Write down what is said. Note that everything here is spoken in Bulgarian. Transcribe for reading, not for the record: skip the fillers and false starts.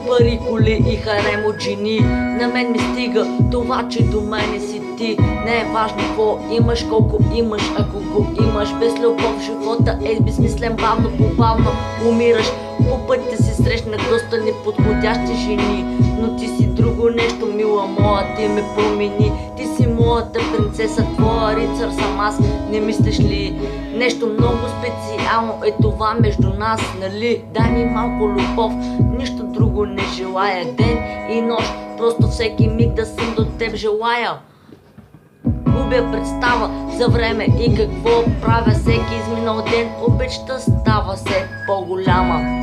пари, коли и харем от жени. На мен ми стига това, че до мене си ти. Не е важно какво имаш, колко имаш, ако го имаш. Без любов живота е безсмислен, бавно по бавно умираш. По пътя си срещнах доста неподходящи жени, но ти си друго нещо, мила моя, ти ме промени. Ти си моята принцеса, твоя рицар съм аз. Не мислиш ли нещо много специално е това между нас, нали? Дай ми малко любов, нищо друго не желая. Ден и нощ, просто всеки миг да съм до теб желая. Губя представа за време и какво правя. Всеки изминал ден обичта става все по-голяма.